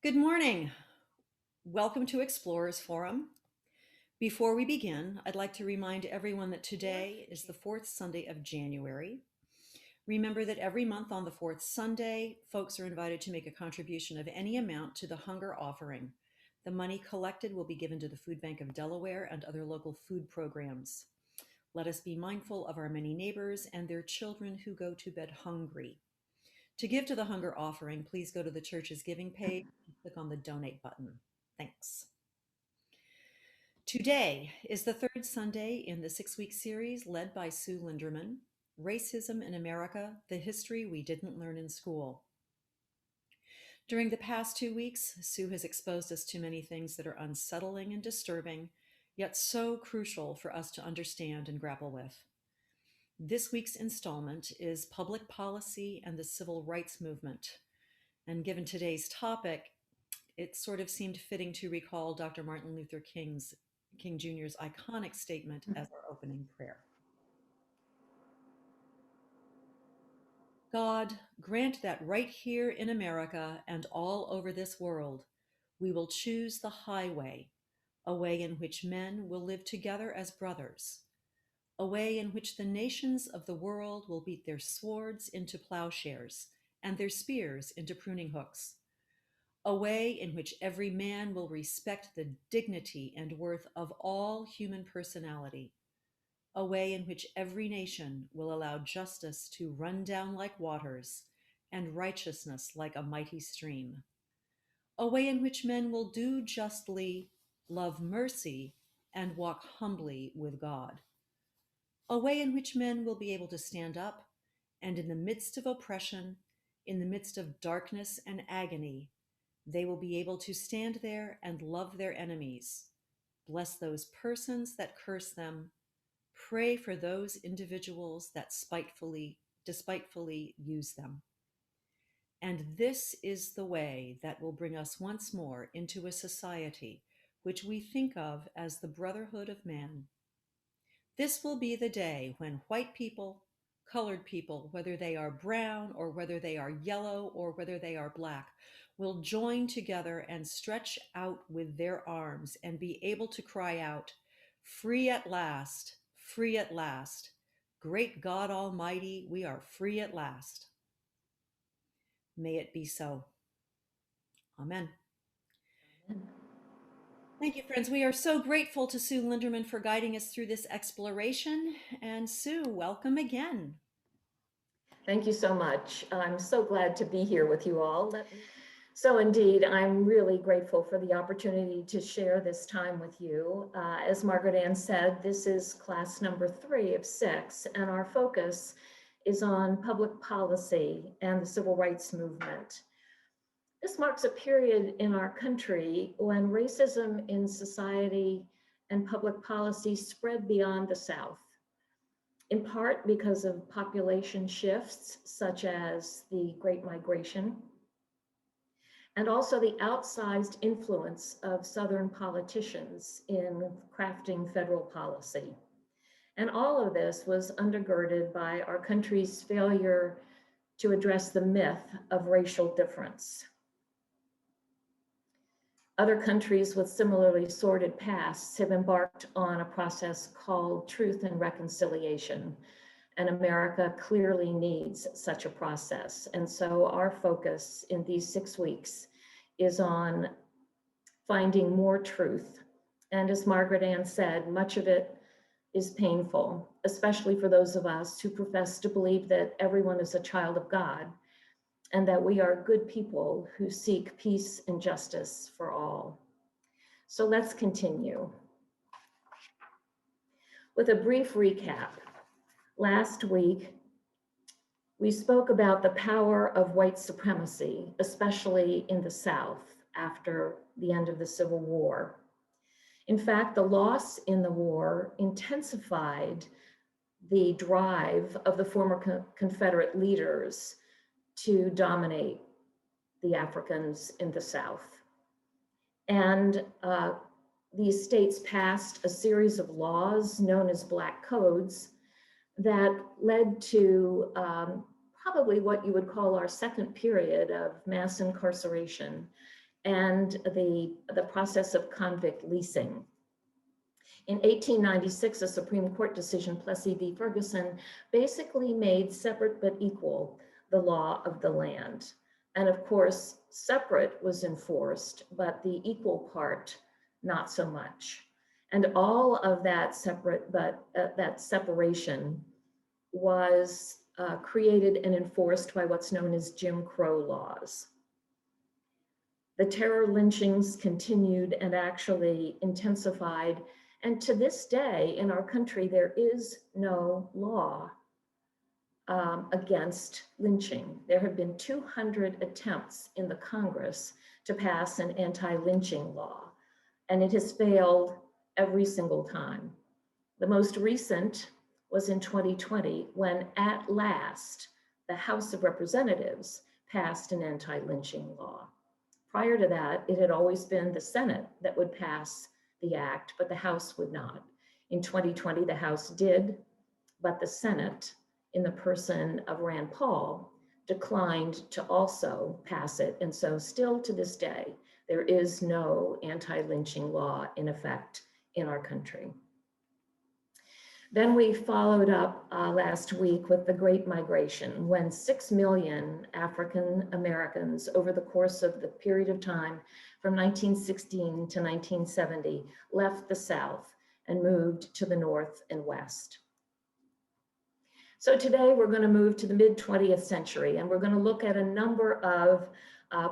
Good morning. Welcome to Explorers Forum. Before we begin, I'd like to remind everyone that today is the fourth Sunday of January. Remember that every month on the fourth Sunday, folks are invited to make a contribution of any amount to the hunger offering. The money collected will be given to the Food Bank of Delaware and other local food programs. Let us be mindful of our many neighbors and their children who go to bed hungry. To give to the hunger offering, please go to the church's giving page and click on the donate button. Thanks. Today is the third Sunday in the 6-week series led by Sue Linderman, Racism in America, the History We Didn't Learn in School. During the past 2 weeks, Sue has exposed us to many things that are unsettling and disturbing, yet so crucial for us to understand and grapple with. This week's installment is Public Policy and the Civil Rights Movement. And given today's topic, it sort of seemed fitting to recall Dr. Martin Luther King Jr.'s iconic statement as our opening prayer. God, grant that right here in America and all over this world, we will choose the highway, a way in which men will live together as brothers, a way in which the nations of the world will beat their swords into plowshares and their spears into pruning hooks, a way in which every man will respect the dignity and worth of all human personality, a way in which every nation will allow justice to run down like waters and righteousness like a mighty stream, a way in which men will do justly, love mercy, and walk humbly with God, a way in which men will be able to stand up and in the midst of oppression, in the midst of darkness and agony, they will be able to stand there and love their enemies, bless those persons that curse them, pray for those individuals that despitefully use them. And this is the way that will bring us once more into a society which we think of as the brotherhood of man. This will be the day when white people, colored people, whether they are brown or whether they are yellow or whether they are black, will join together and stretch out with their arms and be able to cry out, "Free at last, free at last. Great God Almighty, we are free at last." May it be so. Amen. Thank you, friends. We are so grateful to Sue Linderman for guiding us through this exploration. And Sue, welcome again. Thank you so much. I'm so glad to be here with you all. So indeed, I'm really grateful for the opportunity to share this time with you. As Margaret Ann said, this is class number 3 of 6, and our focus is on public policy and the civil rights movement. This marks a period in our country when racism in society and public policy spread beyond the South, in part because of population shifts such as the Great Migration, and also the outsized influence of Southern politicians in crafting federal policy. And all of this was undergirded by our country's failure to address the myth of racial difference. Other countries with similarly sordid pasts have embarked on a process called truth and reconciliation, and America clearly needs such a process. And so our focus in these 6 weeks is on finding more truth. And as Margaret Ann said, much of it is painful, especially for those of us who profess to believe that everyone is a child of God and that we are good people who seek peace and justice for all. So let's continue. With a brief recap, last week, we spoke about the power of white supremacy, especially in the South after the end of the Civil War. In fact, the loss in the war intensified the drive of the former Confederate leaders to dominate the Africans in the South. And these states passed a series of laws known as Black Codes that led to probably what you would call our second period of mass incarceration and the process of convict leasing. In 1896, a Supreme Court decision, Plessy v. Ferguson, basically made separate but equal the law of the land. And of course, separate was enforced, but the equal part, not so much. And all of that that separation was created and enforced by what's known as Jim Crow laws. The terror lynchings continued and actually intensified. And to this day in our country, there is no law against lynching. There have been 200 attempts in the Congress to pass an anti-lynching law, and it has failed every single time. The most recent was in 2020, when at last the House of Representatives passed an anti-lynching law. Prior to that, it had always been the Senate that would pass the act, but the House would not. In 2020, the House did, but the Senate, in the person of Rand Paul, declined to also pass it. And so still to this day, there is no anti-lynching law in effect in our country. Then we followed up last week with the Great Migration, when 6 million African Americans over the course of the period of time from 1916 to 1970 left the South and moved to the North and West. So today we're going to move to the mid-20th century, and we're going to look at a number of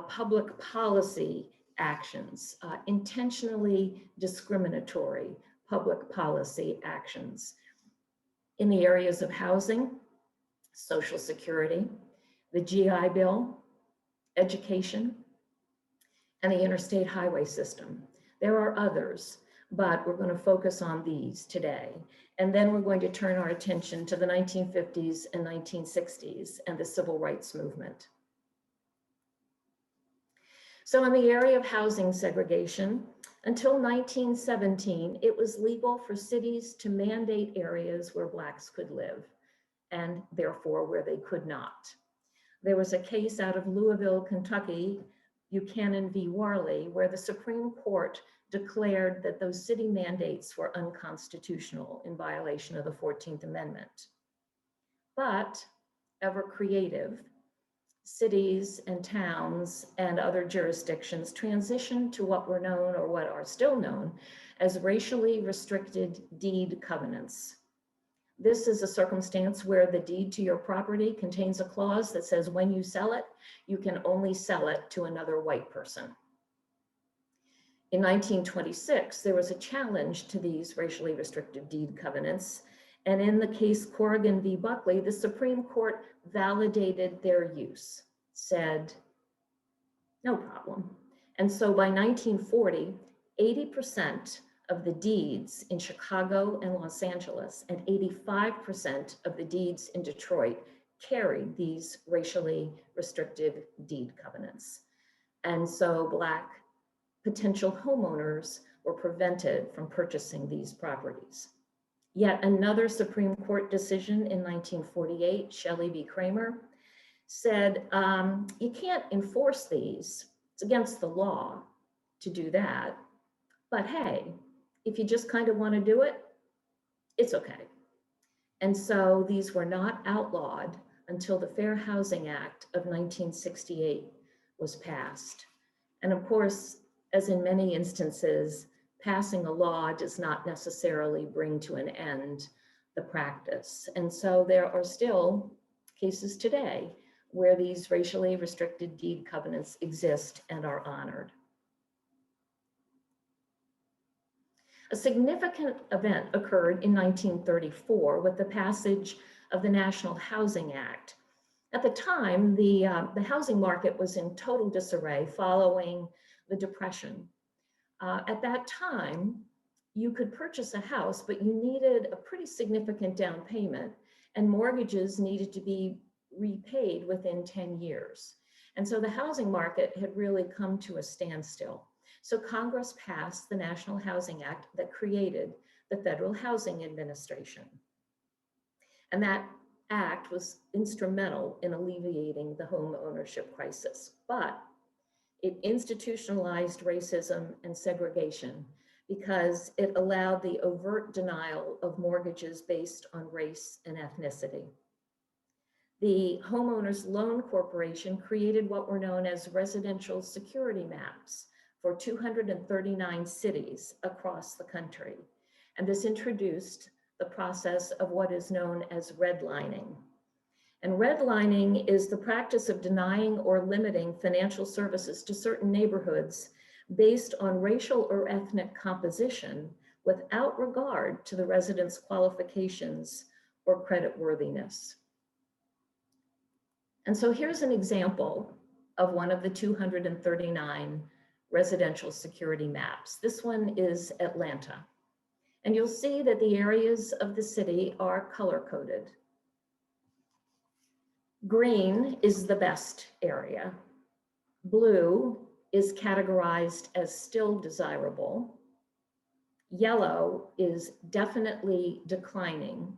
public policy actions, intentionally discriminatory public policy actions in the areas of housing, Social Security, the GI Bill, education, and the interstate highway system. There are others, but we're going to focus on these today. And then we're going to turn our attention to the 1950s and 1960s and the civil rights movement. So in the area of housing segregation, until 1917, it was legal for cities to mandate areas where Blacks could live, and therefore where they could not. There was a case out of Louisville, Kentucky, Buchanan v. Warley, where the Supreme Court declared that those city mandates were unconstitutional in violation of the 14th Amendment. But ever creative, cities and towns and other jurisdictions transitioned to what were known, or what are still known, as racially restricted deed covenants. This is a circumstance where the deed to your property contains a clause that says when you sell it, you can only sell it to another white person. In 1926, there was a challenge to these racially restrictive deed covenants. And in the case Corrigan v. Buckley, the Supreme Court validated their use, said, no problem. And so by 1940, 80% of the deeds in Chicago and Los Angeles and 85% of the deeds in Detroit carried these racially restricted deed covenants. And so Black potential homeowners were prevented from purchasing these properties. Yet another Supreme Court decision in 1948, Shelley v. Kramer, said you can't enforce these. It's against the law to do that. But hey, if you just kind of want to do it, it's okay. And so these were not outlawed until the Fair Housing Act of 1968 was passed. And of course, as in many instances, passing a law does not necessarily bring to an end the practice. And so there are still cases today where these racially restricted deed covenants exist and are honored. A significant event occurred in 1934 with the passage of the National Housing Act. At the time, the housing market was in total disarray following the Depression. At that time, you could purchase a house, but you needed a pretty significant down payment, and mortgages needed to be repaid within 10 years. And so the housing market had really come to a standstill. So Congress passed the National Housing Act that created the Federal Housing Administration. And that act was instrumental in alleviating the home ownership crisis. But It institutionalized racism and segregation because it allowed the overt denial of mortgages based on race and ethnicity. The Homeowners Loan Corporation created what were known as residential security maps for 239 cities across the country. And this introduced the process of what is known as redlining. And redlining is the practice of denying or limiting financial services to certain neighborhoods based on racial or ethnic composition without regard to the residents' qualifications or creditworthiness. And so here's an example of one of the 239 residential security maps. This one is Atlanta. And you'll see that the areas of the city are color-coded. Green is the best area. Blue is categorized as still desirable. Yellow is definitely declining,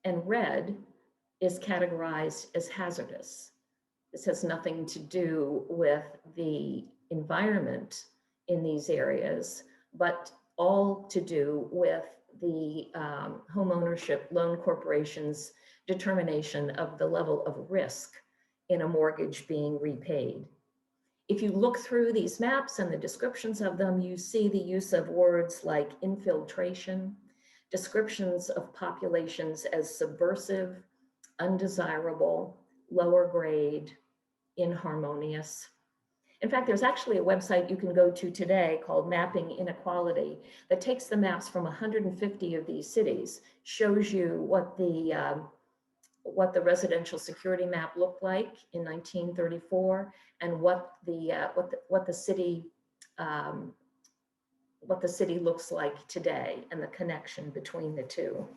and red is categorized as hazardous. This has nothing to do with the environment in these areas, but all to do with the homeownership loan corporation's determination of the level of risk in a mortgage being repaid. If you look through these maps and the descriptions of them, you see the use of words like infiltration, descriptions of populations as subversive, undesirable, lower grade, inharmonious. In fact, there's actually a website you can go to today called Mapping Inequality that takes the maps from 150 of these cities, shows you what the residential security map looked like in 1934 and what the city looks like today and the connection between the two.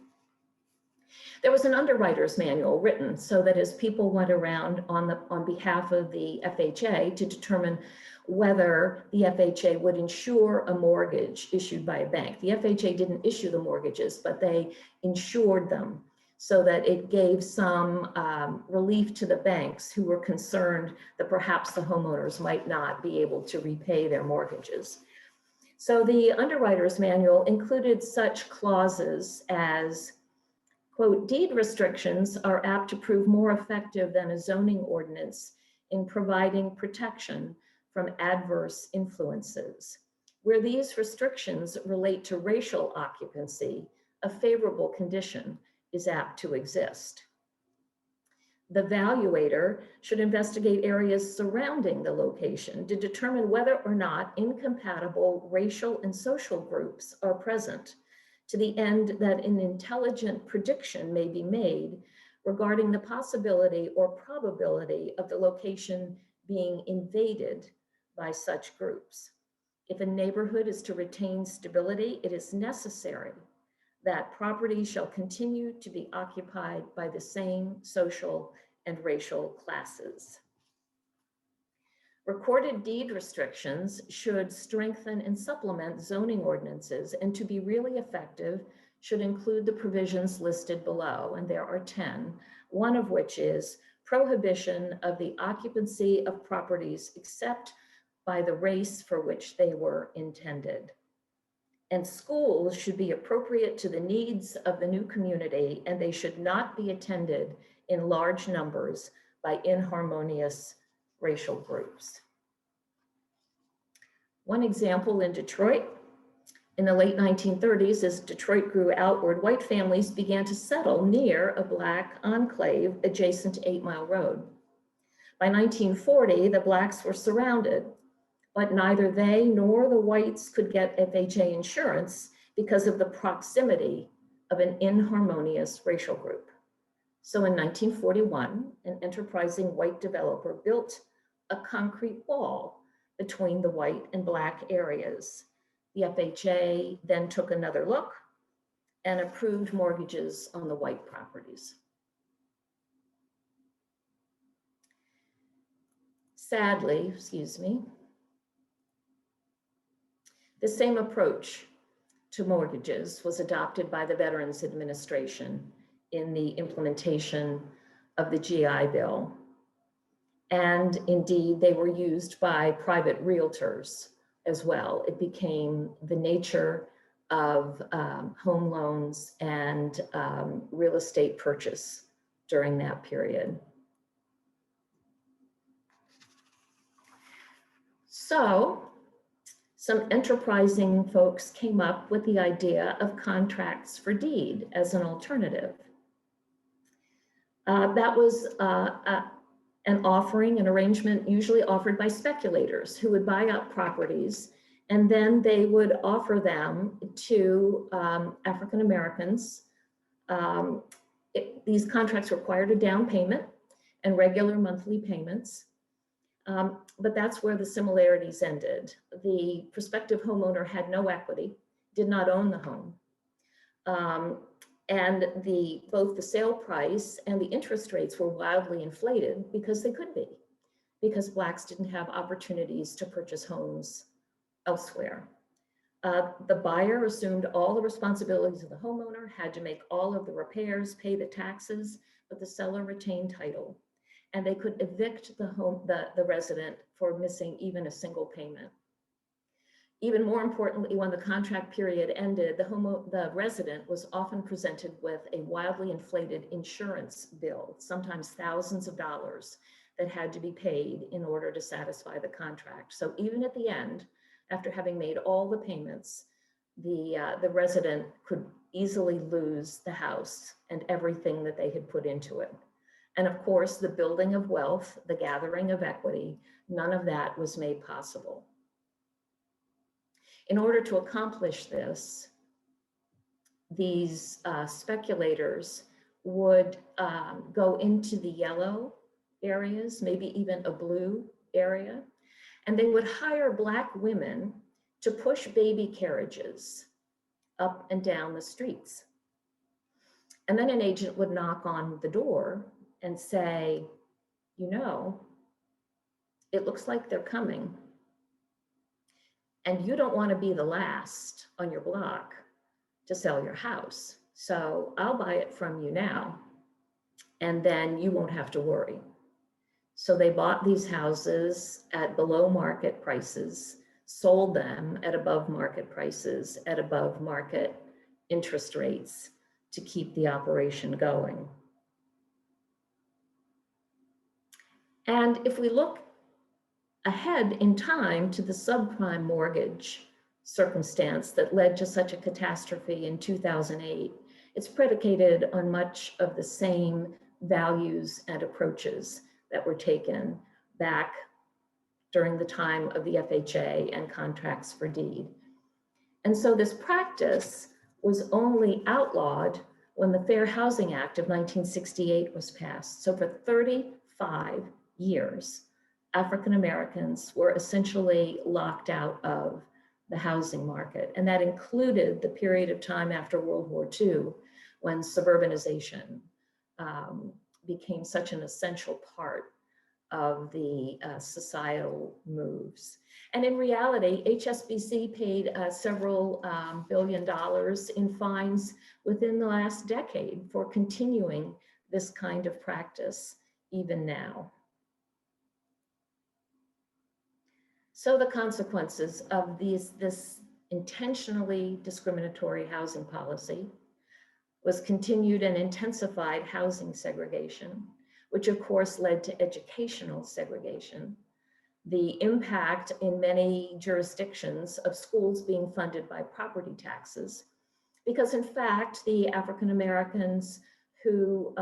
There was an underwriter's manual written so that as people went around on behalf of the FHA to determine whether the FHA would insure a mortgage issued by a bank. The FHA didn't issue the mortgages, but they insured them so that it gave some relief to the banks who were concerned that perhaps the homeowners might not be able to repay their mortgages. So the underwriter's manual included such clauses as, quote, deed restrictions are apt to prove more effective than a zoning ordinance in providing protection from adverse influences. Where these restrictions relate to racial occupancy, a favorable condition is apt to exist. The valuator should investigate areas surrounding the location to determine whether or not incompatible racial and social groups are present, to the end that an intelligent prediction may be made regarding the possibility or probability of the location being invaded by such groups. If a neighborhood is to retain stability, it is necessary that property shall continue to be occupied by the same social and racial classes. Recorded deed restrictions should strengthen and supplement zoning ordinances, and to be really effective should include the provisions listed below, and there are 10, one of which is prohibition of the occupancy of properties except by the race for which they were intended. And schools should be appropriate to the needs of the new community, and they should not be attended in large numbers by inharmonious racial groups. One example in Detroit, in the late 1930s, as Detroit grew outward, white families began to settle near a Black enclave adjacent to 8 Mile Road. By 1940, the Blacks were surrounded, but neither they nor the whites could get FHA insurance because of the proximity of an inharmonious racial group. So in 1941, an enterprising white developer built a concrete wall between the white and Black areas. The FHA then took another look and approved mortgages on the white properties. Sadly, the same approach to mortgages was adopted by the Veterans Administration in the implementation of the GI Bill. And indeed, they were used by private realtors as well. It became the nature of home loans and real estate purchase during that period. So some enterprising folks came up with the idea of contracts for deed as an alternative. That was an offering, an arrangement usually offered by speculators who would buy up properties, and then they would offer them to African Americans. These contracts required a down payment and regular monthly payments. But that's where the similarities ended. The prospective homeowner had no equity, did not own the home. And both the sale price and the interest rates were wildly inflated because they could be, because Blacks didn't have opportunities to purchase homes elsewhere. The buyer assumed all the responsibilities of the homeowner, had to make all of the repairs, pay the taxes, but the seller retained title. And they could evict the resident for missing even a single payment. Even more importantly, when the contract period ended, the resident was often presented with a wildly inflated insurance bill, sometimes thousands of dollars, that had to be paid in order to satisfy the contract. So even at the end, after having made all the payments, the resident could easily lose the house and everything that they had put into it. And of course, the building of wealth, the gathering of equity, none of that was made possible. In order to accomplish this, these speculators would go into the yellow areas, maybe even a blue area, and they would hire Black women to push baby carriages up and down the streets. And then an agent would knock on the door and say, you know, it looks like they're coming. And you don't want to be the last on your block to sell your house. So I'll buy it from you now, and then you won't have to worry. So they bought these houses at below market prices, sold them at above market prices, at above market interest rates to keep the operation going. And if we look ahead in time to the subprime mortgage circumstance that led to such a catastrophe in 2008, it's predicated on much of the same values and approaches that were taken back during the time of the FHA and contracts for deed. And so this practice was only outlawed when the Fair Housing Act of 1968 was passed. So for 35 years, African Americans were essentially locked out of the housing market. And that included the period of time after World War II, when suburbanization became such an essential part of the societal moves. And in reality, HSBC paid several $1 billion in fines within the last decade for continuing this kind of practice even now. So the consequences of this intentionally discriminatory housing policy was continued and intensified housing segregation, which of course led to educational segregation, the impact in many jurisdictions of schools being funded by property taxes, because in fact, the African Americans who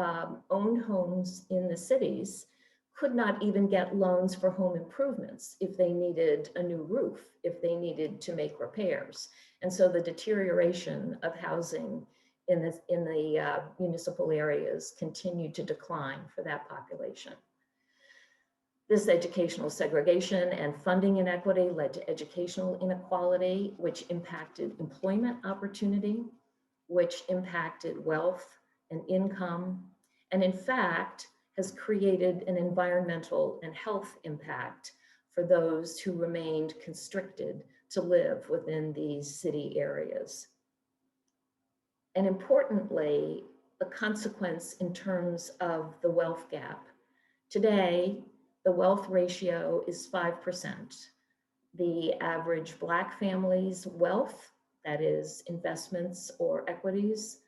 owned homes in the cities could not even get loans for home improvements if they needed a new roof, if they needed to make repairs. And so the deterioration of housing in the municipal areas continued to decline for that population. This educational segregation and funding inequity led to educational inequality, which impacted employment opportunity, which impacted wealth and income, and in fact, has created an environmental and health impact for those who remained constricted to live within these city areas. And importantly, the consequence in terms of the wealth gap. Today, the wealth ratio is 5%. The average Black family's wealth, that is investments or equities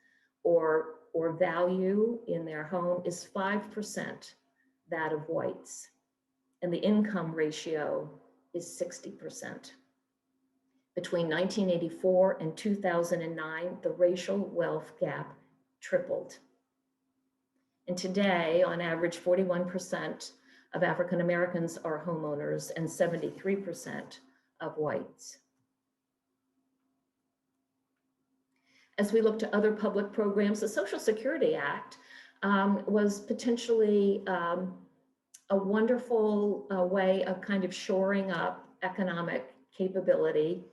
or value in their home, is 5% that of whites. And the income ratio is 60%. Between 1984 and 2009, the racial wealth gap tripled. And today, on average, 41% of African Americans are homeowners and 73% of whites. As we look to other public programs, the Social Security Act was potentially a wonderful way of kind of shoring up economic capability,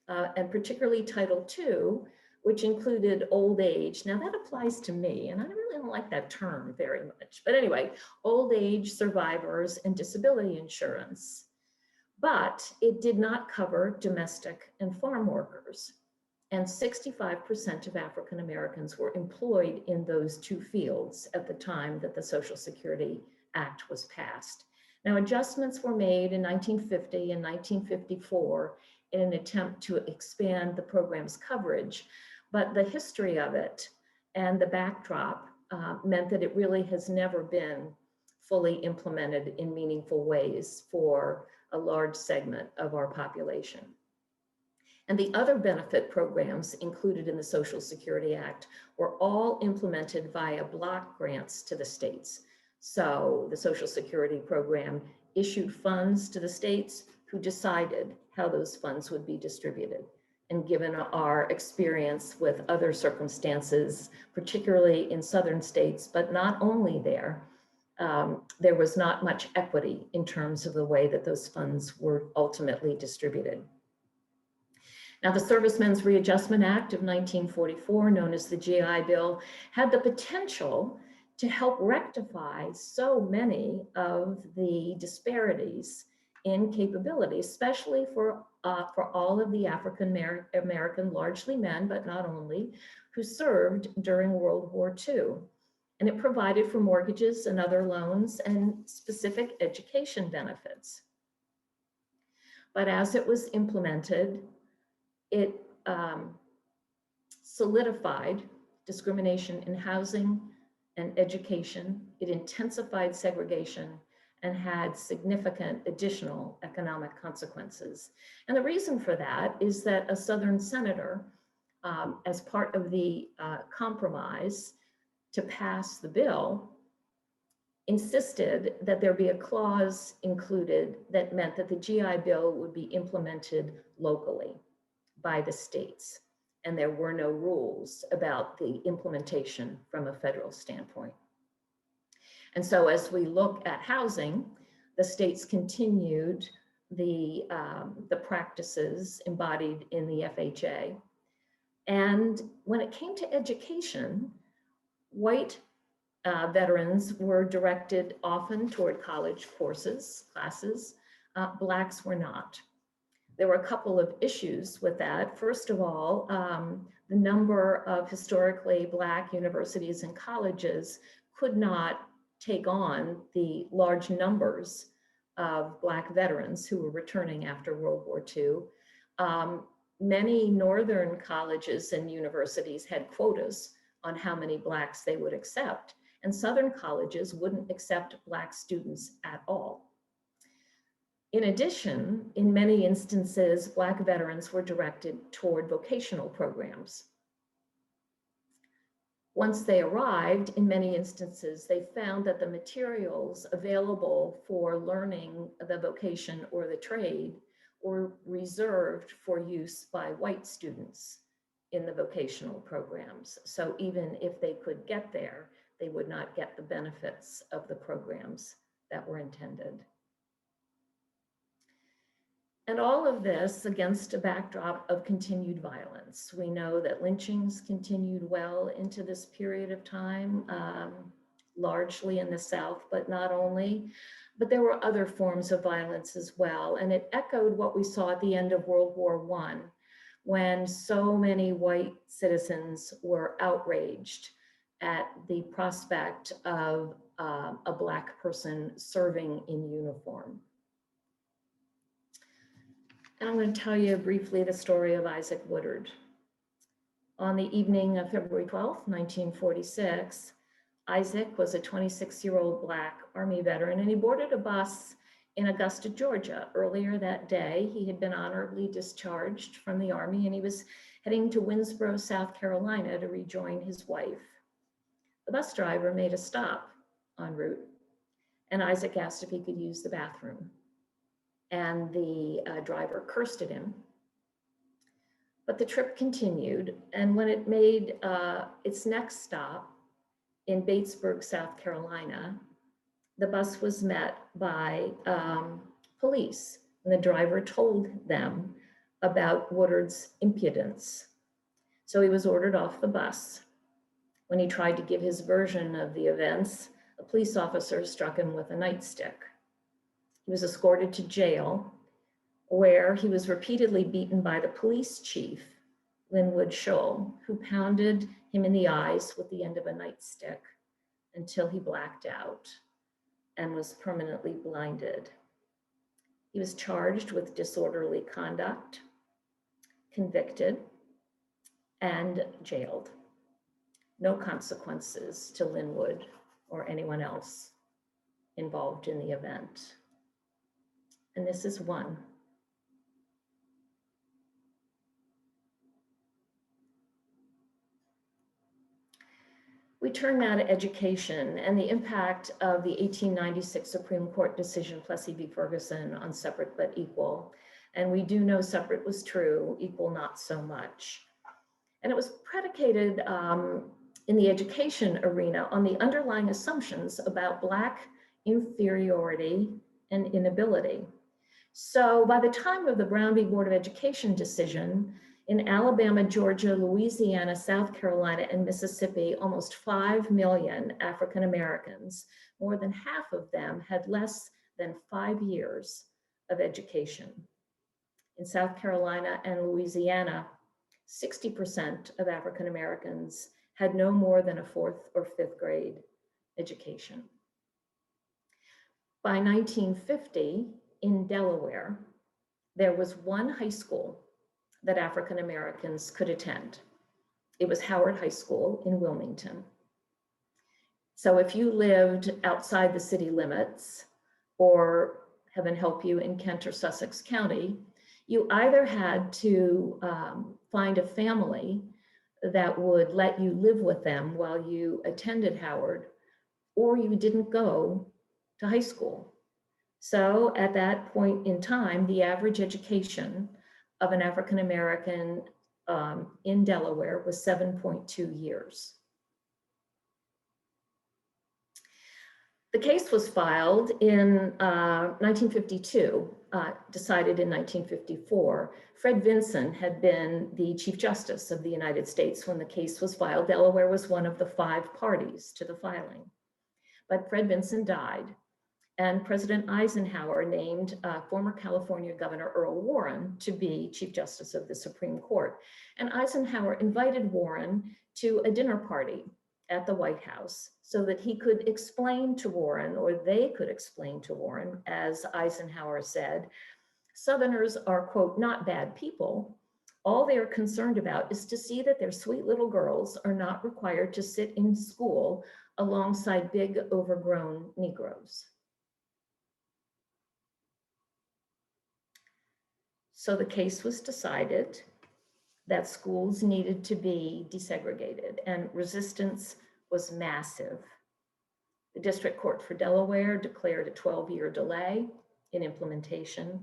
and particularly Title II, which included old age. Now that applies to me, and I really don't like that term very much. But anyway, old age survivors and disability insurance. But it did not cover domestic and farm workers. And 65% of African Americans were employed in those two fields at the time that the Social Security Act was passed. Now, adjustments were made in 1950 and 1954 in an attempt to expand the program's coverage, but the history of it and the backdrop meant that it really has never been fully implemented in meaningful ways for a large segment of our population. And the other benefit programs included in the Social Security Act were all implemented via block grants to the states. So the Social Security program issued funds to the states who decided how those funds would be distributed. And given our experience with other circumstances, particularly in southern states, but not only there, there was not much equity in terms of the way that those funds were ultimately distributed. Now, the Servicemen's Readjustment Act of 1944, known as the GI Bill, had the potential to help rectify so many of the disparities in capability, especially for all of the African American, largely men, but not only, who served during World War II. And it provided for mortgages and other loans and specific education benefits. But as it was implemented, it solidified discrimination in housing and education. It intensified segregation and had significant additional economic consequences. And the reason for that is that a Southern senator, as part of the compromise to pass the bill, insisted that there be a clause included that meant that the GI Bill would be implemented locally by the states. And there were no rules about the implementation from a federal standpoint. And so as we look at housing, the states continued the practices embodied in the FHA. And when it came to education, white veterans were directed often toward college classes. Blacks were not. There were a couple of issues with that. First of all, the number of historically Black universities and colleges could not take on the large numbers of Black veterans who were returning after World War II. Many Northern colleges and universities had quotas on how many Blacks they would accept, and Southern colleges wouldn't accept Black students at all. In addition, in many instances, Black veterans were directed toward vocational programs. Once they arrived, in many instances, they found that the materials available for learning the vocation or the trade were reserved for use by white students in the vocational programs. So even if they could get there, they would not get the benefits of the programs that were intended. And all of this against a backdrop of continued violence. We know that lynchings continued well into this period of time, largely in the South, but not only. But there were other forms of violence as well. And it echoed what we saw at the end of World War I, when so many white citizens were outraged at the prospect of a Black person serving in uniform. And I'm going to tell you briefly the story of Isaac Woodard. On the evening of February 12th, 1946, Isaac was a 26-year-old Black Army veteran, and he boarded a bus in Augusta, Georgia. Earlier that day, he had been honorably discharged from the Army, and he was heading to Winnsboro, South Carolina to rejoin his wife. The bus driver made a stop en route, and Isaac asked if he could use the bathroom. And the driver cursed at him. But the trip continued, and when it made its next stop in Batesburg, South Carolina, the bus was met by police, and the driver told them about Woodard's impudence. So he was ordered off the bus. When he tried to give his version of the events, a police officer struck him with a nightstick. He was escorted to jail, where he was repeatedly beaten by the police chief, Linwood Scholl, who pounded him in the eyes with the end of a nightstick until he blacked out and was permanently blinded. He was charged with disorderly conduct, convicted, and jailed. No consequences to Linwood or anyone else involved in the event. And this is one. We turn now to education and the impact of the 1896 Supreme Court decision Plessy v. Ferguson on separate but equal. And we do know separate was true, equal not so much. And it was predicated in the education arena on the underlying assumptions about Black inferiority and inability. So by the time of the Brown v. Board of Education decision, in Alabama, Georgia, Louisiana, South Carolina, and Mississippi, almost 5 million African Americans, more than half of them had less than 5 years of education. In South Carolina and Louisiana, 60% of African Americans had no more than a 4th or 5th grade education. By 1950, in Delaware, there was one high school that African Americans could attend. It was Howard High School in Wilmington. So if you lived outside the city limits, or heaven help you in Kent or Sussex County, you either had to find a family that would let you live with them while you attended Howard, or you didn't go to high school. So at that point in time, the average education of an African American in Delaware was 7.2 years. The case was filed in 1952, decided in 1954. Fred Vinson had been the Chief Justice of the United States when the case was filed. Delaware was one of the 5 parties to the filing. But Fred Vinson died, and President Eisenhower named former California Governor Earl Warren to be Chief Justice of the Supreme Court. And Eisenhower invited Warren to a dinner party at the White House so that he could explain to Warren, or they could explain to Warren, as Eisenhower said, Southerners are, quote, not bad people. All they are concerned about is to see that their sweet little girls are not required to sit in school alongside big overgrown Negroes. So the case was decided that schools needed to be desegregated, and resistance was massive. The District Court for Delaware declared a 12-year delay in implementation.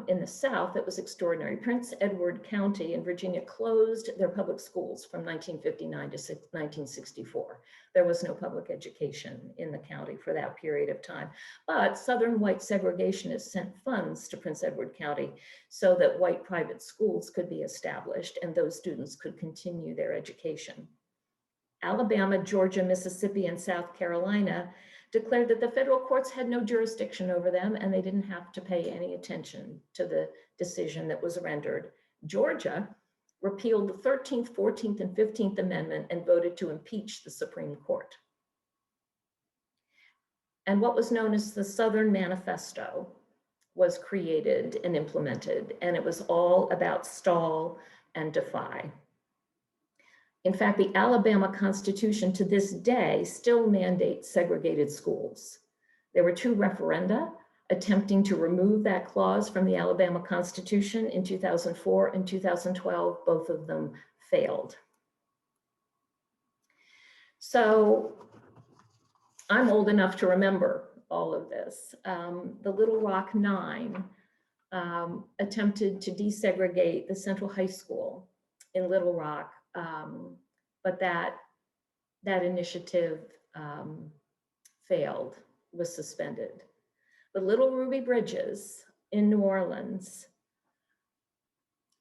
In the South, it was extraordinary. Prince Edward County in Virginia closed their public schools from 1959 to 1964. There was no public education in the county for that period of time. But Southern white segregationists sent funds to Prince Edward County so that white private schools could be established and those students could continue their education. Alabama, Georgia, Mississippi, and South Carolina declared that the federal courts had no jurisdiction over them and they didn't have to pay any attention to the decision that was rendered. Georgia repealed the 13th, 14th, and 15th Amendment and voted to impeach the Supreme Court. And what was known as the Southern Manifesto was created and implemented, and it was all about stall and defy. In fact, the Alabama Constitution to this day still mandates segregated schools. There were 2 referenda attempting to remove that clause from the Alabama Constitution in 2004 and 2012. Both of them failed. So I'm old enough to remember all of this. The Little Rock Nine attempted to desegregate the Central High School in Little Rock, but that initiative failed, was suspended. The Little Ruby Bridges in New Orleans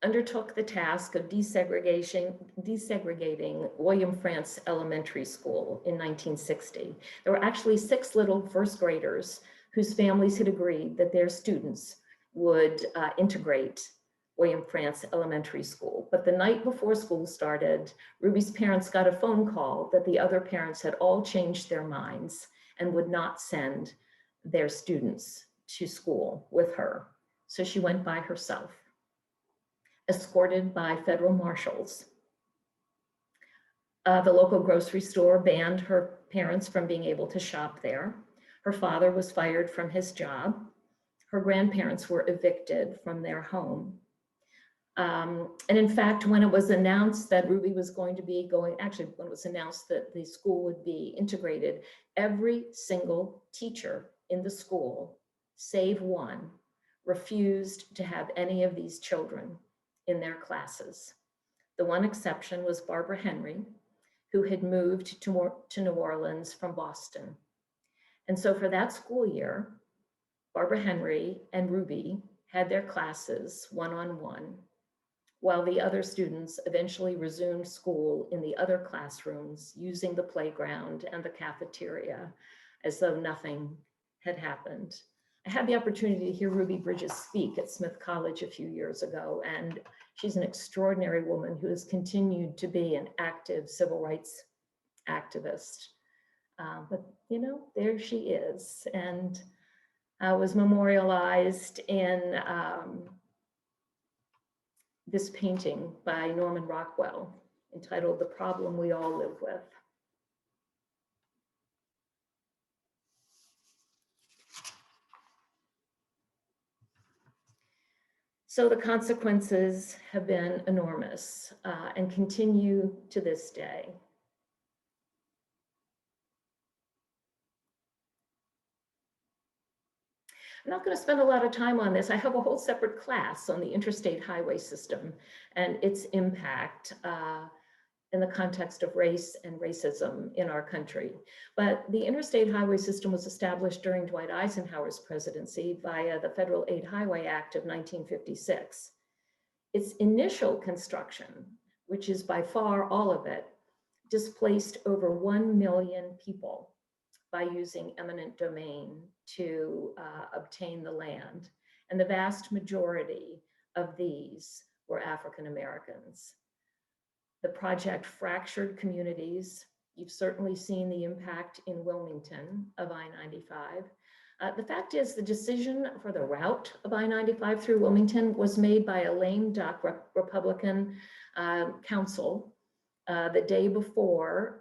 undertook the task of desegregating William Frantz Elementary School in 1960. There were actually 6 little first graders whose families had agreed that their students would integrate William Frantz Elementary School. But the night before school started, Ruby's parents got a phone call that the other parents had all changed their minds and would not send their students to school with her. So she went by herself, escorted by federal marshals. The local grocery store banned her parents from being able to shop there. Her father was fired from his job. Her grandparents were evicted from their home. And in fact, when it was announced that Ruby was going to be when it was announced that the school would be integrated, every single teacher in the school, save one, refused to have any of these children in their classes. The one exception was Barbara Henry, who had moved to New Orleans from Boston. And so for that school year, Barbara Henry and Ruby had their classes one-on-one, while the other students eventually resumed school in the other classrooms using the playground and the cafeteria as though nothing had happened. I had the opportunity to hear Ruby Bridges speak at Smith College a few years ago, and she's an extraordinary woman who has continued to be an active civil rights activist. But you know, there she is, and was memorialized in this painting by Norman Rockwell entitled "The Problem We All Live With." So the consequences have been enormous and continue to this day. I'm not going to spend a lot of time on this. I have a whole separate class on the interstate highway system and its impact in the context of race and racism in our country. But the interstate highway system was established during Dwight Eisenhower's presidency via the Federal Aid Highway Act of 1956. Its initial construction, which is by far all of it, displaced over 1 million people by using eminent domain to obtain the land. And the vast majority of these were African Americans. The project fractured communities. You've certainly seen the impact in Wilmington of I-95. The fact is, the decision for the route of I-95 through Wilmington was made by a lame duck Republican council the day before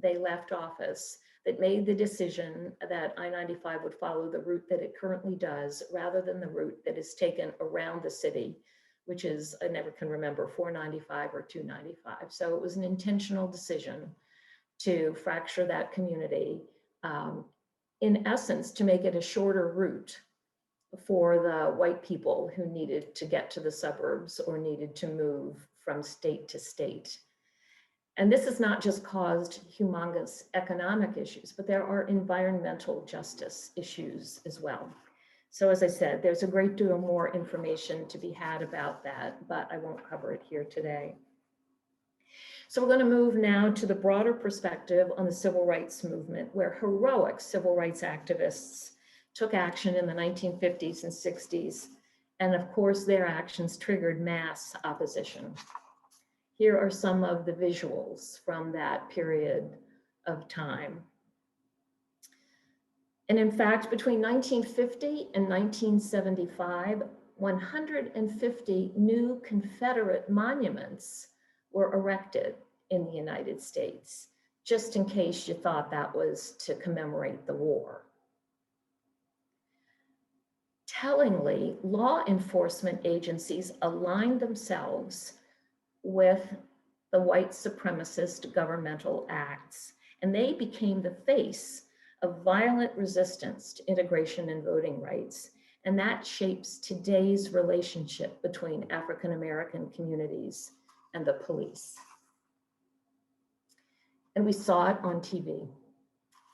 they left office, that made the decision that I-95 would follow the route that it currently does, rather than the route that is taken around the city, which is, I never can remember, 495 or 295. So it was an intentional decision to fracture that community, in essence, to make it a shorter route for the white people who needed to get to the suburbs or needed to move from state to state. And this has not just caused humongous economic issues, but there are environmental justice issues as well. So as I said, there's a great deal more information to be had about that, but I won't cover it here today. So we're going to move now to the broader perspective on the civil rights movement, where heroic civil rights activists took action in the 1950s and 60s. And of course, their actions triggered mass opposition. Here are some of the visuals from that period of time. And in fact, between 1950 and 1975, 150 new Confederate monuments were erected in the United States, just in case you thought that was to commemorate the war. Tellingly, law enforcement agencies aligned themselves with the white supremacist governmental acts, and they became the face of violent resistance to integration and voting rights. And that shapes today's relationship between African American communities and the police. And we saw it on TV.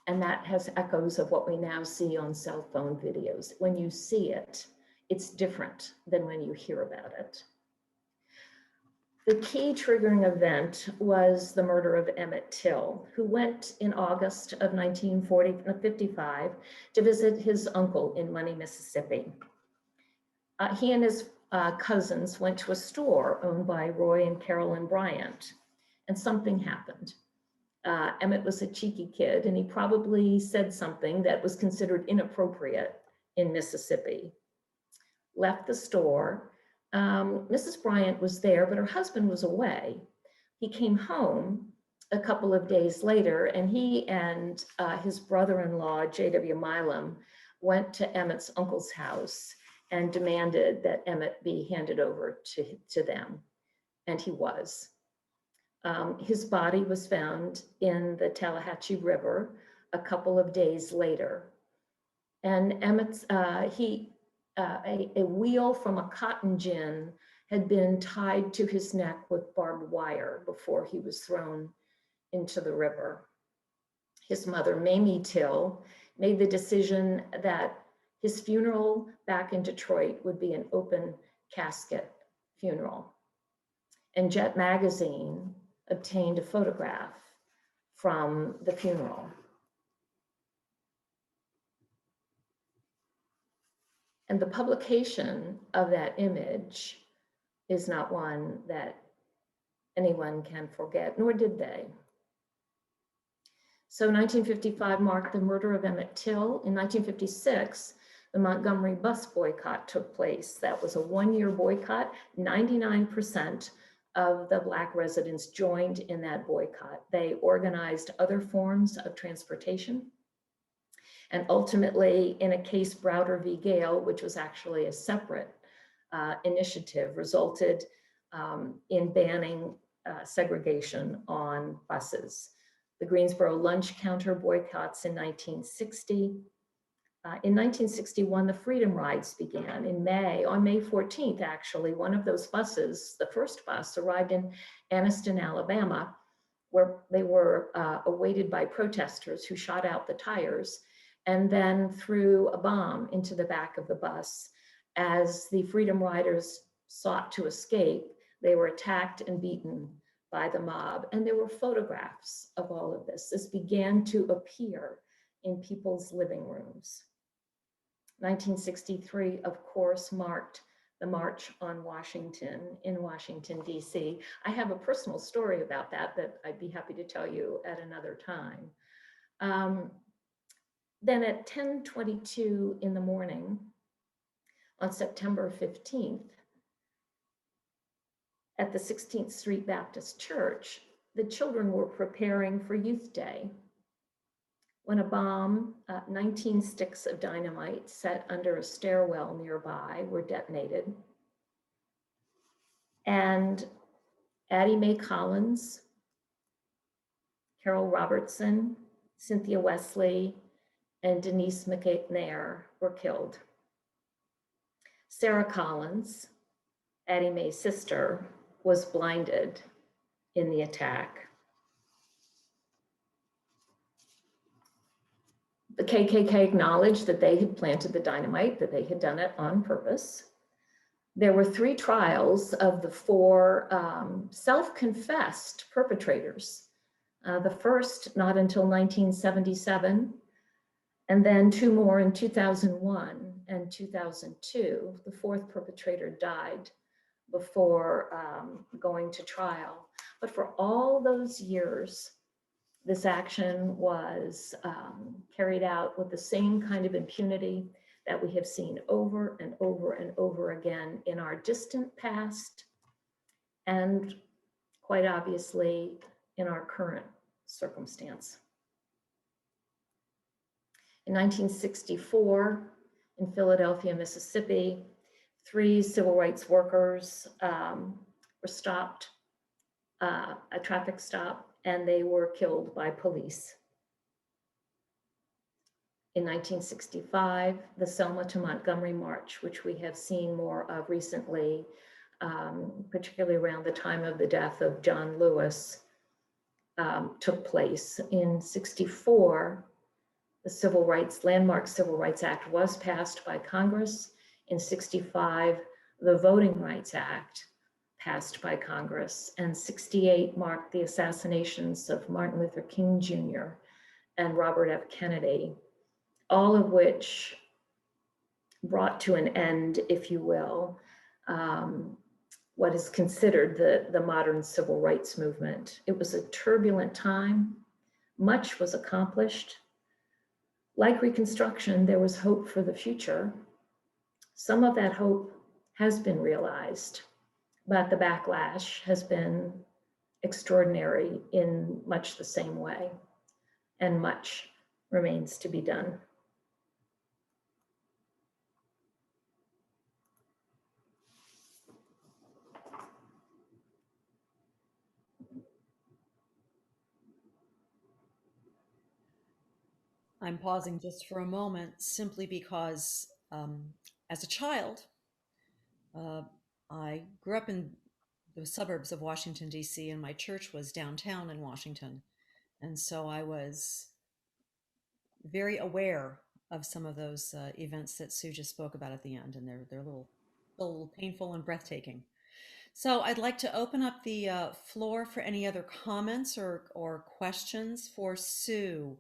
And that has echoes of what we now see on cell phone videos. When you see it, it's different than when you hear about it. The key triggering event was the murder of Emmett Till, who went in August of 1955 to visit his uncle in Money, Mississippi. He and his cousins went to a store owned by Roy and Carolyn Bryant, and something happened. Emmett was a cheeky kid, and he probably said something that was considered inappropriate in Mississippi. Left the store. Mrs. Bryant was there, but her husband was away. He came home a couple of days later, and he and his brother-in-law, J.W. Milam, went to Emmett's uncle's house and demanded that Emmett be handed over to them, and he was. His body was found in the Tallahatchie River a couple of days later. And Emmett's, a wheel from a cotton gin had been tied to his neck with barbed wire before he was thrown into the river. His mother, Mamie Till, made the decision that his funeral back in Detroit would be an open casket funeral. And Jet Magazine obtained a photograph from the funeral. And the publication of that image is not one that anyone can forget, nor did they. So 1955 marked the murder of Emmett Till. In 1956, the Montgomery bus boycott took place. That was a one-year boycott. 99% of the Black residents joined in that boycott. They organized other forms of transportation. And ultimately, in a case, Browder v. Gale, which was actually a separate initiative, resulted in banning segregation on buses. The Greensboro lunch counter boycotts in 1960. In 1961, the Freedom Rides began in May. On May 14th, actually, one of those buses, the first bus, arrived in Anniston, Alabama, where they were awaited by protesters who shot out the tires and then threw a bomb into the back of the bus. As the Freedom Riders sought to escape, they were attacked and beaten by the mob. And there were photographs of all of this. This began to appear in people's living rooms. 1963, of course, marked the March on Washington in Washington, D.C. I have a personal story about that I'd be happy to tell you at another time. Then at 10:22 in the morning on September 15th, at the 16th Street Baptist Church, the children were preparing for Youth Day when a bomb, 19 sticks of dynamite set under a stairwell nearby were detonated. And Addie Mae Collins, Carol Robertson, Cynthia Wesley, and Denise McNair were killed. Sarah Collins, Addie Mae's sister, was blinded in the attack. The KKK acknowledged that they had planted the dynamite, that they had done it on purpose. There were 3 trials of the 4 self-confessed perpetrators. The first not until 1977, and then 2 more in 2001 and 2002. The 4th perpetrator died before going to trial. But for all those years, this action was carried out with the same kind of impunity that we have seen over and over and over again in our distant past, and quite obviously in our current circumstance. In 1964, in Philadelphia, Mississippi, 3 civil rights workers were stopped, a traffic stop, and they were killed by police. In 1965, the Selma to Montgomery March, which we have seen more of recently, particularly around the time of the death of John Lewis, took place. In 64, the Landmark Civil Rights Act was passed by Congress. In 65, the Voting Rights Act passed by Congress, and 68 marked the assassinations of Martin Luther King Jr. and Robert F. Kennedy, all of which brought to an end, if you will, what is considered the modern civil rights movement. It was a turbulent time. Much was accomplished. Like Reconstruction, there was hope for the future. Some of that hope has been realized, but the backlash has been extraordinary in much the same way, and much remains to be done. I'm pausing just for a moment simply because as a child, I grew up in the suburbs of Washington, D.C., and my church was downtown in Washington. And so I was very aware of some of those events that Sue just spoke about at the end, and they're a little painful and breathtaking. So I'd like to open up the floor for any other comments or questions for Sue.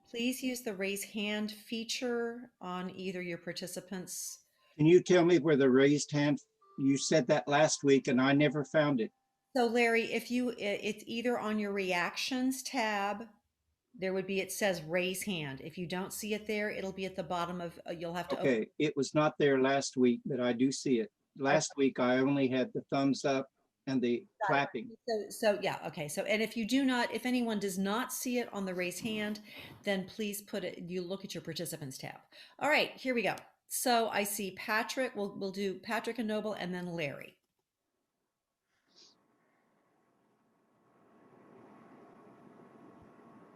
Please use the raise hand feature on either your participants. Can you tell me where the raised hand, you said that last week and I never found it. So Larry, it's either on your reactions tab, there would be, it says raise hand. If you don't see it there, it'll be at the bottom of, you'll have to open. Okay, it was not there last week, but I do see it. Last week, I only had the thumbs up and the clapping. So yeah, okay. So, and if anyone does not see it on the raise hand, then please you look at your participants tab. All right, here we go. So I see Patrick, we'll do Patrick and Noble and then Larry.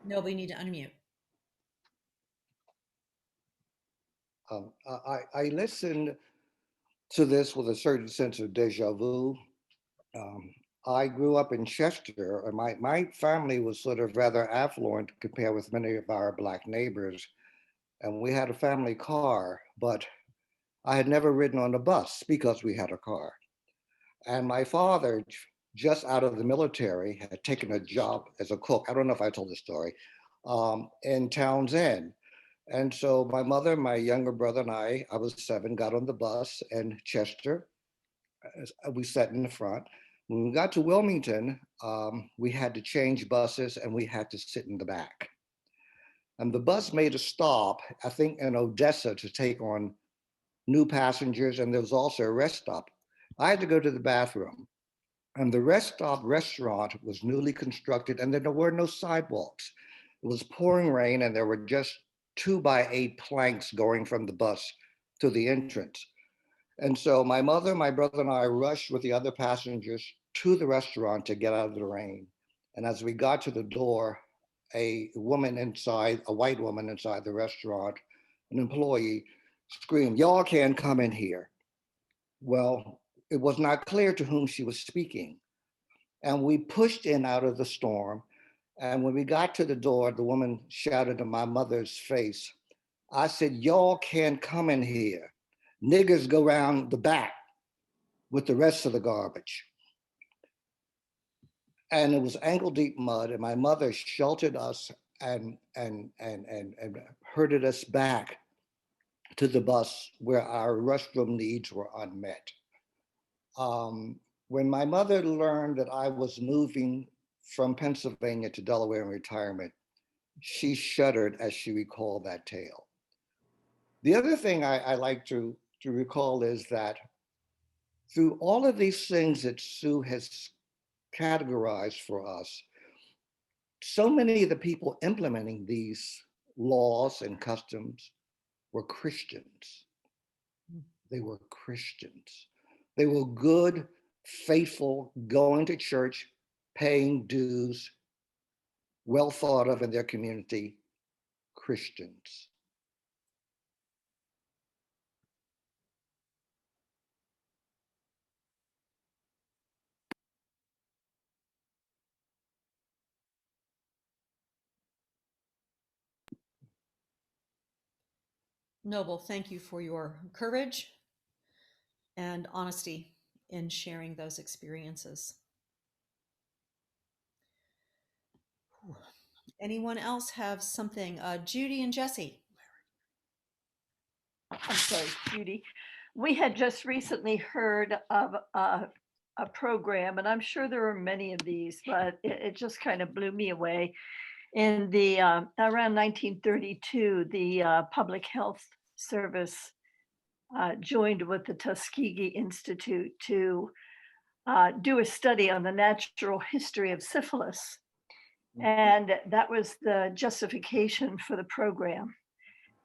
Noble, you need to unmute. I listened to this with a certain sense of deja vu. I grew up in Chester, and my family was sort of rather affluent compared with many of our Black neighbors. And we had a family car, but I had never ridden on a bus because we had a car. And my father, just out of the military, had taken a job as a cook. I don't know if I told the story, in Towns End. And so my mother, my younger brother, and I was 7, got on the bus in Chester. We sat in the front. When we got to Wilmington, we had to change buses and we had to sit in the back. And the bus made a stop, I think in Odessa, to take on new passengers. And there was also a rest stop. I had to go to the bathroom. And the rest stop restaurant was newly constructed and there were no sidewalks. It was pouring rain and there were just 2x8 planks going from the bus to the entrance. And so my mother, my brother, and I rushed with the other passengers to the restaurant to get out of the rain. And as we got to the door, a woman inside, a white woman inside the restaurant, an employee, screamed, "Y'all can't come in here." Well, it was not clear to whom she was speaking. And we pushed in out of the storm. And when we got to the door, the woman shouted in my mother's face, I said, "Y'all can't come in here. Niggers go around the back with the rest of the garbage." And it was ankle deep mud, and my mother sheltered us and herded us back to the bus where our restroom needs were unmet. When my mother learned that I was moving from Pennsylvania to Delaware in retirement, she shuddered as she recalled that tale. The other thing I like to recall is that through all of these things that Sue has categorized for us, so many of the people implementing these laws and customs were Christians. They were Christians. They were good, faithful, going to church, paying dues, well thought of in their community Christians. Noble, thank you for your courage and honesty in sharing those experiences. Anyone else have something? Judy and Jesse. I'm sorry, Judy. We had just recently heard of a program, and I'm sure there are many of these, but it just kind of blew me away. In the around 1932, the Public Health Service joined with the Tuskegee Institute to do a study on the natural history of syphilis. And that was the justification for the program.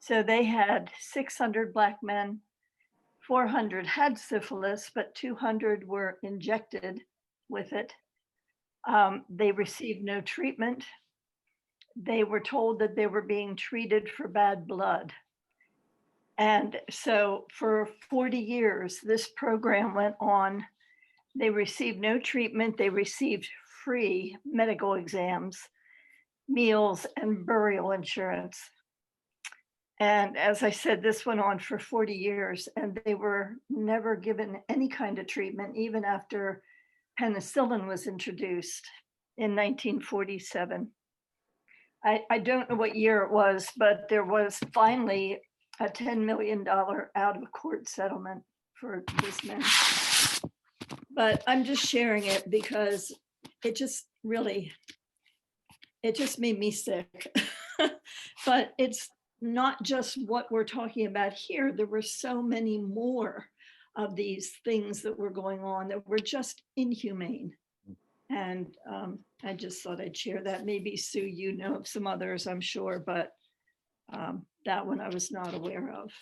So they had 600 Black men, 400 had syphilis, but 200 were injected with it. They received no treatment. They were told that they were being treated for bad blood. And so for 40 years, this program went on. They received no treatment. They received free medical exams, meals, and burial insurance. And as I said, this went on for 40 years, and they were never given any kind of treatment, even after penicillin was introduced in 1947. I don't know what year it was, but there was finally a $10 million out of court settlement for this man. But I'm just sharing it because it just made me sick. But it's not just what we're talking about here. There were so many more of these things that were going on that were just inhumane. And I just thought I'd share that. Maybe Sue, you know of some others, I'm sure, but that one I was not aware of.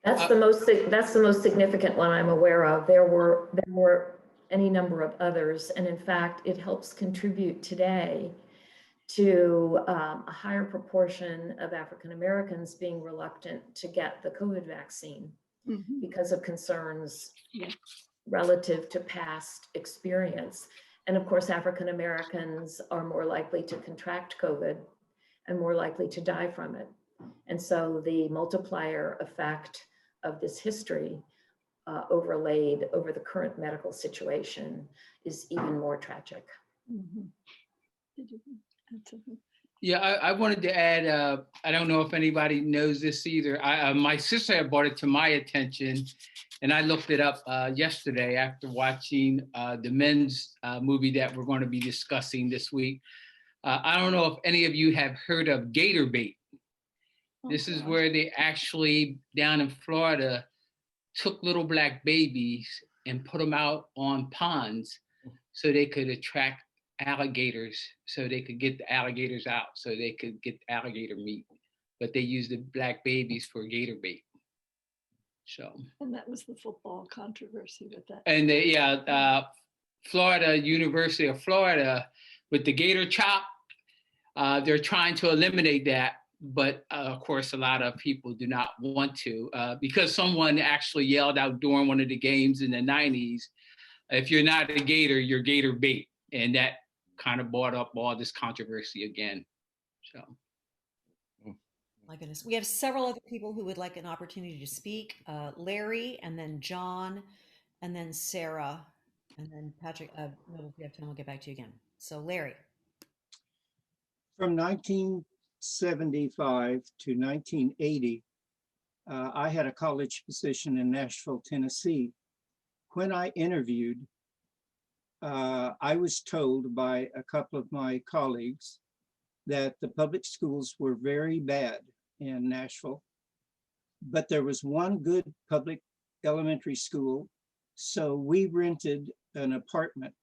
That's the most significant one I'm aware of. There were any number of others, and in fact, it helps contribute today to a higher proportion of African Americans being reluctant to get the COVID vaccine because of concerns relative to past experience. And of course, African Americans are more likely to contract COVID and more likely to die from it. And so the multiplier effect of this history overlaid over the current medical situation is even more tragic. Yeah, I wanted to add, I don't know if anybody knows this either. My sister had brought it to my attention, and I looked it up yesterday after watching the men's movie that we're going to be discussing this week. I don't know if any of you have heard of gator bait. This is where they actually, down in Florida, took little Black babies and put them out on ponds so they could attract alligators, so they could get the alligators out, so they could get alligator meat. But they used the Black babies for gator bait. So. And that was the football controversy with that. And Florida, University of Florida, with the gator chop, they're trying to eliminate that. But of course, a lot of people do not want to, because someone actually yelled out during one of the games in the 90s, if you're not a gator, you're gator bait. And that kind of brought up all this controversy again. So. My goodness. We have several other people who would like an opportunity to speak. Larry, and then John, and then Sarah, and then Patrick. No, if we have time, we'll get back to you again. So Larry. From 1975 to 1980, I had a college position in Nashville, Tennessee, when I interviewed, I was told by a couple of my colleagues that the public schools were very bad in Nashville, but there was one good public elementary school. So we rented an apartment,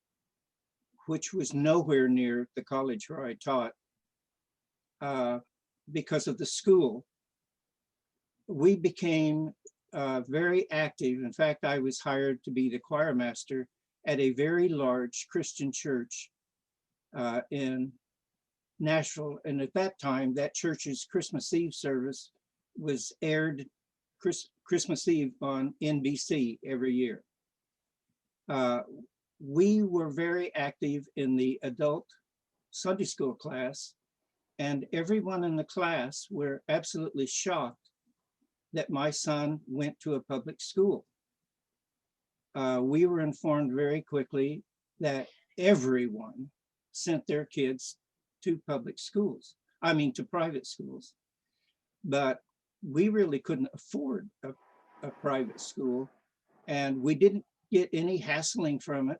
which was nowhere near the college where I taught, because of the school. We became very active. In fact, I was hired to be the choir master at a very large Christian church in Nashville. And at that time, that church's Christmas Eve service was aired Christmas Eve on NBC every year. We were very active in the adult Sunday school class, and everyone in the class were absolutely shocked that my son went to a public school. We were informed very quickly that everyone sent their kids to public schools, to private schools. But we really couldn't afford a private school, and we didn't get any hassling from it.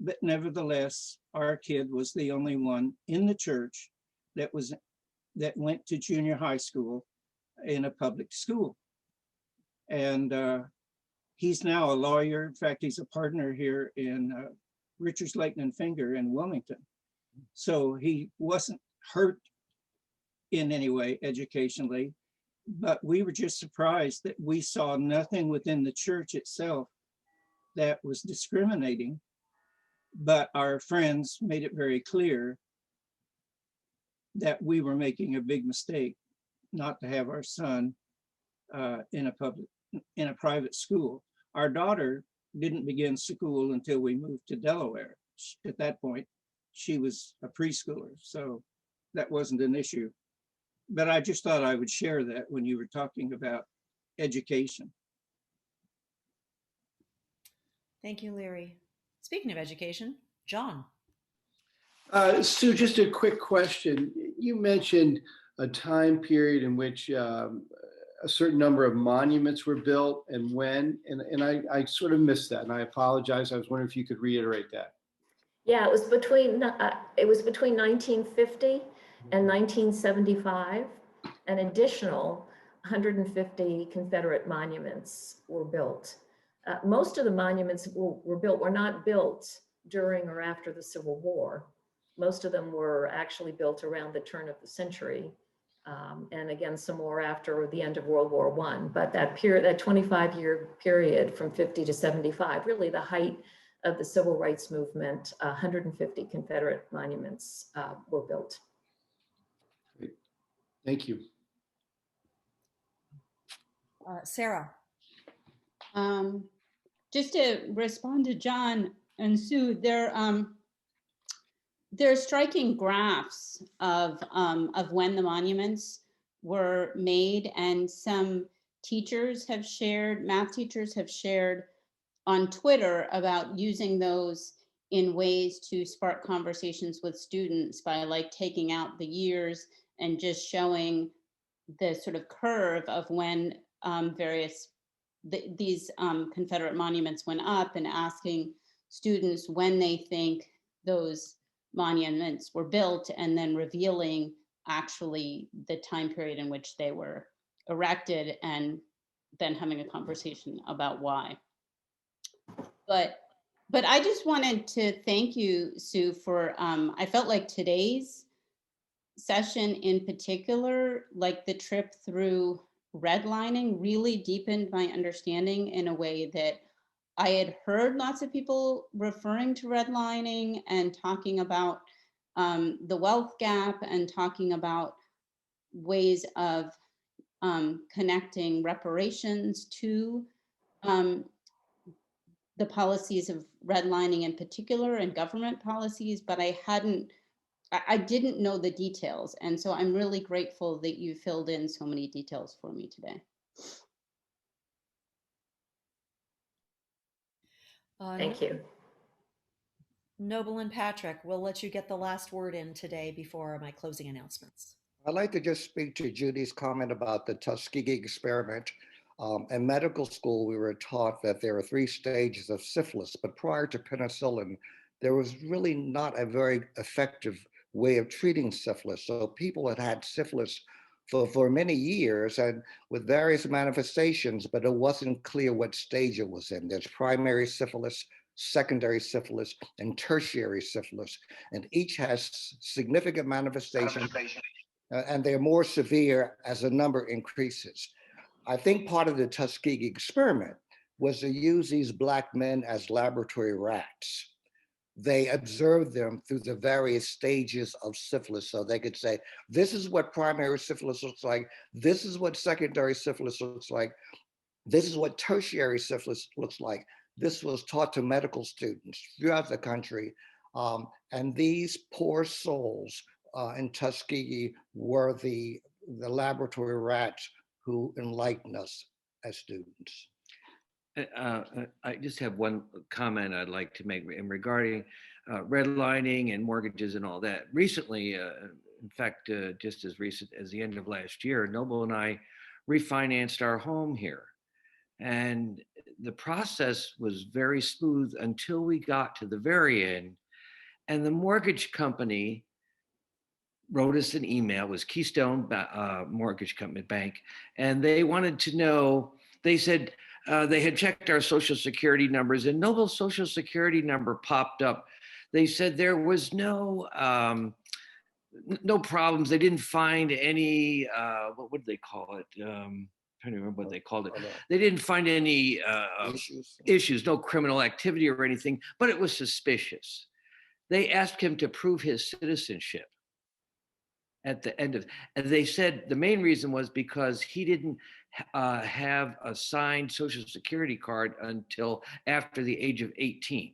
But nevertheless, our kid was the only one in the church that went to junior high school in a public school. And he's now a lawyer. In fact, he's a partner here in Richards, Layton and Finger in Wilmington. So he wasn't hurt in any way educationally, but we were just surprised that we saw nothing within the church itself that was discriminating. But our friends made it very clear that we were making a big mistake not to have our son in a private school. Our daughter didn't begin school until we moved to Delaware. At that point, she was a preschooler, so that wasn't an issue. But I just thought I would share that when you were talking about education. Thank you, Larry. Speaking of education, John. Sue, just a quick question. You mentioned a time period in which a certain number of monuments were built and when, and I sort of missed that, and I apologize. I was wondering if you could reiterate that. Yeah, it was between 1950 and 1975. An additional 150 Confederate monuments were built. Most of the monuments were not built during or after the Civil War. Most of them were actually built around the turn of the century. And again, some more after the end of World War I. But that period, that 25-year period from 50 to 75, really the height of the civil rights movement, 150 Confederate monuments were built. Great. Thank you. Sarah. Just to respond to John and Sue, they're striking graphs of when the monuments were made, and some teachers have shared, math teachers have shared on Twitter about using those in ways to spark conversations with students by like taking out the years and just showing the sort of curve of when these Confederate monuments went up, and asking students when they think those monuments were built, and then revealing actually the time period in which they were erected, and then having a conversation about why. But I just wanted to thank you, Sue, for I felt like today's session in particular, like the trip through redlining, really deepened my understanding in a way that I had heard lots of people referring to redlining and talking about the wealth gap and talking about ways of connecting reparations to the policies of redlining in particular and government policies, but I didn't know the details. And so I'm really grateful that you filled in so many details for me today. Thank you. Noble and Patrick, we'll let you get the last word in today before my closing announcements. I'd like to just speak to Judy's comment about the Tuskegee experiment. In medical school, we were taught that there are 3 stages of syphilis, but prior to penicillin, there was really not a very effective way of treating syphilis. So people had had syphilis for many years and with various manifestations, but it wasn't clear what stage it was in. There's primary syphilis, secondary syphilis, and tertiary syphilis, and each has significant manifestations, and they're more severe as the number increases. I think part of the Tuskegee experiment was to use these Black men as laboratory rats. They observed them through the various stages of syphilis, so they could say, this is what primary syphilis looks like, this is what secondary syphilis looks like, this is what tertiary syphilis looks like. This was taught to medical students throughout the country. And these poor souls in Tuskegee were the laboratory rats who enlightened us as students. I just have one comment I'd like to make regarding redlining and mortgages and all that. Recently, in fact, just as recent as the end of last year, Noble and I refinanced our home here. And the process was very smooth until we got to the very end. And the mortgage company wrote us an email. It was Keystone Mortgage Company Bank. And they wanted to know, they said they had checked our social security numbers and Noble's social security number popped up. They said there was no problems. They didn't find any, what would they call it? Trying to remember what they called it. They didn't find any issues, no criminal activity or anything, but it was suspicious. They asked him to prove his citizenship at the end of, and they said the main reason was because he didn't have a signed social security card until after the age of 18.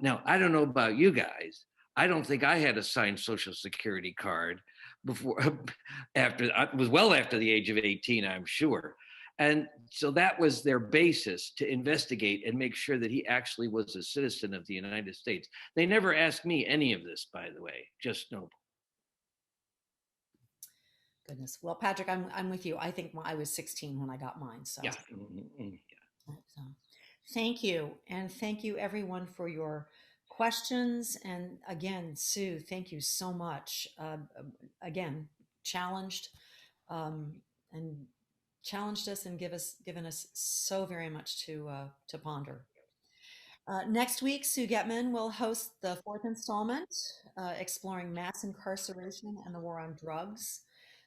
Now, I don't know about you guys. I don't think I had a signed social security card before, it was well after the age of 18, I'm sure. And so that was their basis to investigate and make sure that he actually was a citizen of the United States. They never asked me any of this, by the way, just Noble. Goodness. Well, Patrick, I'm with you. I think I was 16 when I got mine. So, Yeah. So thank you. And thank you everyone for your questions. And again, Sue, thank you so much. Again, challenged and challenged us and given us so very much to ponder. Next week, Sue Getman will host the 4th installment, exploring mass incarceration and the war on drugs.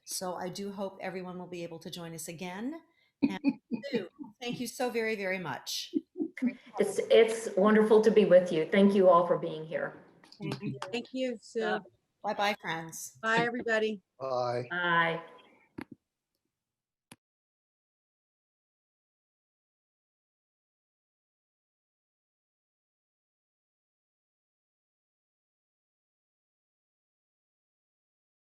So I do hope everyone will be able to join us again. And Sue, thank you so very, very much. It's wonderful to be with you. Thank you all for being here. Thank you, Sue. Bye-bye, friends. Bye, everybody. Bye. Bye.